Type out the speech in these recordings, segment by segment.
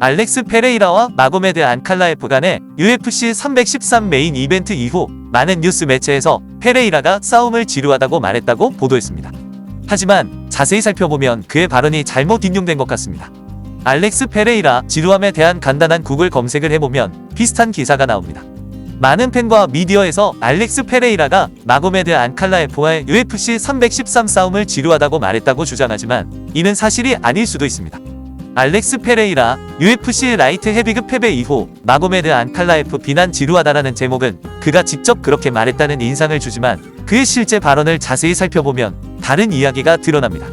알렉스 페레이라와 마고메드 안칼라에프 간의 UFC 313 메인 이벤트 이후 많은 뉴스 매체에서 페레이라가 싸움을 지루하다고 말했다고 보도했습니다. 하지만 자세히 살펴보면 그의 발언이 잘못 인용된 것 같습니다. 알렉스 페레이라 지루함에 대한 간단한 구글 검색을 해보면 비슷한 기사가 나옵니다. 많은 팬과 미디어에서 알렉스 페레이라가 마고메드 안칼라에프와의 UFC 313 싸움을 지루하다고 말했다고 주장하지만 이는 사실이 아닐 수도 있습니다. 알렉스 페레이라 UFC 라이트 헤비급 패배 이후 마고메드 안칼라에프 비난 지루하다라는 제목은 그가 직접 그렇게 말했다는 인상을 주지만 그의 실제 발언을 자세히 살펴보면 다른 이야기가 드러납니다.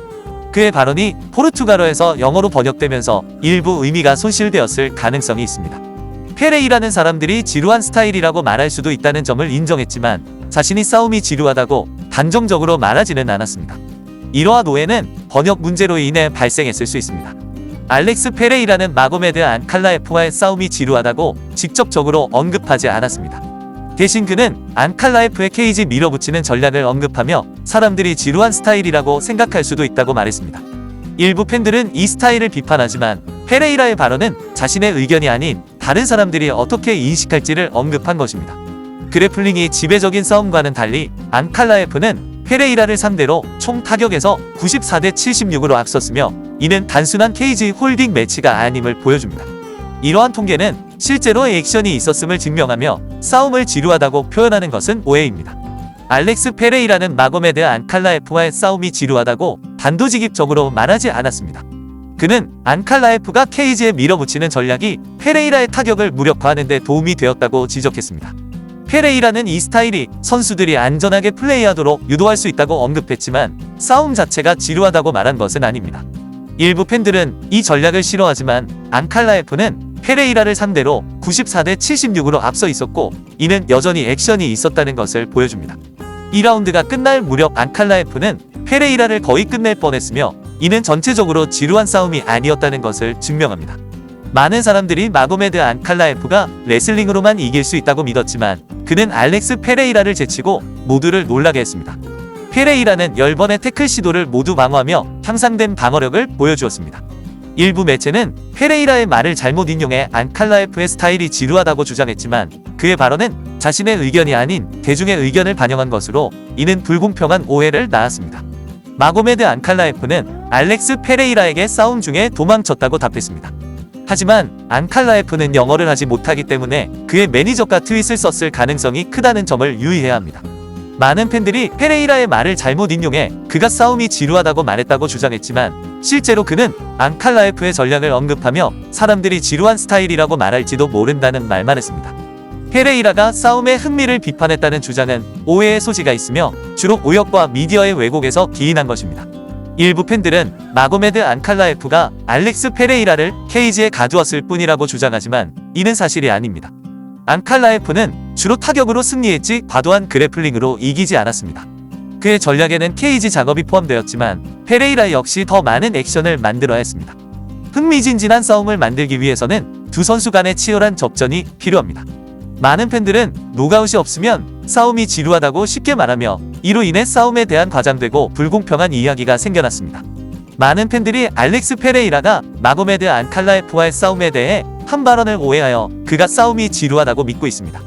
그의 발언이 포르투갈어에서 영어로 번역되면서 일부 의미가 손실되었을 가능성이 있습니다. 페레이라는 사람들이 지루한 스타일이라고 말할 수도 있다는 점을 인정했지만 자신이 싸움이 지루하다고 단정적으로 말하지는 않았습니다. 이러한 오해는 번역 문제로 인해 발생했을 수 있습니다. 알렉스 페레이라는 마고메드 안칼라에프와의 싸움이 지루하다고 직접적으로 언급하지 않았습니다. 대신 그는 안칼라에프의 케이지 밀어붙이는 전략을 언급하며 사람들이 지루한 스타일이라고 생각할 수도 있다고 말했습니다. 일부 팬들은 이 스타일을 비판하지만 페레이라의 발언은 자신의 의견이 아닌 다른 사람들이 어떻게 인식할지를 언급한 것입니다. 그래플링이 지배적인 싸움과는 달리 안칼라에프는 페레이라를 상대로 총 타격에서 94대 76으로 앞섰으며 이는 단순한 케이지 홀딩 매치가 아님을 보여줍니다. 이러한 통계는 실제로 액션이 있었음을 증명하며 싸움을 지루하다고 표현하는 것은 오해입니다. 알렉스 페레이라는 마고메드 안칼라에프와의 싸움이 지루하다고 단도직입적으로 말하지 않았습니다. 그는 안칼라에프가 케이지에 밀어붙이는 전략이 페레이라의 타격을 무력화하는 데 도움이 되었다고 지적했습니다. 페레이라는 이 스타일이 선수들이 안전하게 플레이하도록 유도할 수 있다고 언급했지만 싸움 자체가 지루하다고 말한 것은 아닙니다. 일부 팬들은 이 전략을 싫어하지만 안칼라에프는 페레이라를 상대로 94대 76으로 앞서 있었고 이는 여전히 액션이 있었다는 것을 보여줍니다. 2라운드가 끝날 무렵 안칼라에프는 페레이라를 거의 끝낼 뻔했으며 이는 전체적으로 지루한 싸움이 아니었다는 것을 증명합니다. 많은 사람들이 마고메드 안칼라에프가 레슬링으로만 이길 수 있다고 믿었지만 그는 알렉스 페레이라를 제치고 모두를 놀라게 했습니다. 페레이라는 10번의 태클 시도를 모두 방어하며 향상된 방어력을 보여주었습니다. 일부 매체는 페레이라의 말을 잘못 인용해 안칼라에프의 스타일이 지루하다고 주장했지만 그의 발언은 자신의 의견이 아닌 대중의 의견을 반영한 것으로 이는 불공평한 오해를 낳았습니다. 마고메드 안칼라에프는 알렉스 페레이라에게 싸움 중에 도망쳤다고 답했습니다. 하지만 안칼라에프는 영어를 하지 못하기 때문에 그의 매니저가 트윗을 썼을 가능성이 크다는 점을 유의해야 합니다. 많은 팬들이 페레이라의 말을 잘못 인용해 그가 싸움이 지루하다고 말했다고 주장했지만 실제로 그는 안칼라에프의 전략을 언급하며 사람들이 지루한 스타일이라고 말할지도 모른다는 말만 했습니다. 페레이라가 싸움의 흥미를 비판했다는 주장은 오해의 소지가 있으며 주로 오역과 미디어의 왜곡에서 기인한 것입니다. 일부 팬들은 마고메드 안칼라에프가 알렉스 페레이라를 케이지에 가두었을 뿐이라고 주장하지만 이는 사실이 아닙니다. 안칼라에프는 주로 타격으로 승리했지 과도한 그래플링으로 이기지 않았습니다. 그의 전략에는 케이지 작업이 포함되었지만 페레이라 역시 더 많은 액션을 만들어야 했습니다. 흥미진진한 싸움을 만들기 위해서는 두 선수 간의 치열한 접전이 필요합니다. 많은 팬들은 노가웃이 없으면 싸움이 지루하다고 쉽게 말하며 이로 인해 싸움에 대한 과장되고 불공평한 이야기가 생겨났습니다. 많은 팬들이 알렉스 페레이라가 마고메드 안칼라에프와의 싸움에 대해 한 발언을 오해하여 그가 싸움이 지루하다고 믿고 있습니다.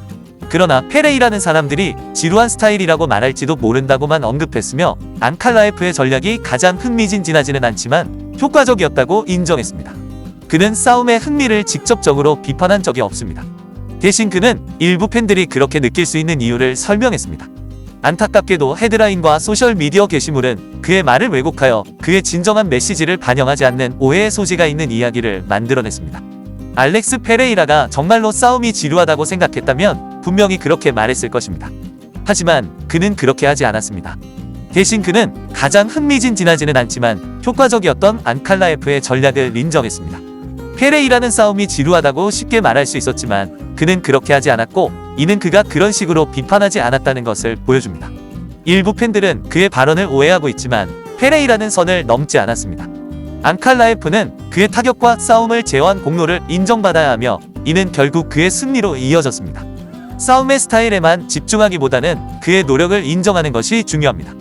그러나 페레이라는 사람들이 지루한 스타일이라고 말할지도 모른다고만 언급했으며 안칼라에프의 전략이 가장 흥미진진하지는 않지만 효과적이었다고 인정했습니다. 그는 싸움의 흥미를 직접적으로 비판한 적이 없습니다. 대신 그는 일부 팬들이 그렇게 느낄 수 있는 이유를 설명했습니다. 안타깝게도 헤드라인과 소셜미디어 게시물은 그의 말을 왜곡하여 그의 진정한 메시지를 반영하지 않는 오해의 소지가 있는 이야기를 만들어냈습니다. 알렉스 페레이라가 정말로 싸움이 지루하다고 생각했다면 분명히 그렇게 말했을 것입니다. 하지만 그는 그렇게 하지 않았습니다. 대신 그는 가장 흥미진진하지는 않지만 효과적이었던 안칼라에프의 전략을 인정했습니다. 페레이라는 싸움이 지루하다고 쉽게 말할 수 있었지만 그는 그렇게 하지 않았고 이는 그가 그런 식으로 비판하지 않았다는 것을 보여줍니다. 일부 팬들은 그의 발언을 오해하고 있지만 페레이라는 선을 넘지 않았습니다. 안칼라에프는 그의 타격과 싸움을 제어한 공로를 인정받아야 하며 이는 결국 그의 승리로 이어졌습니다. 싸움의 스타일에만 집중하기보다는 그의 노력을 인정하는 것이 중요합니다.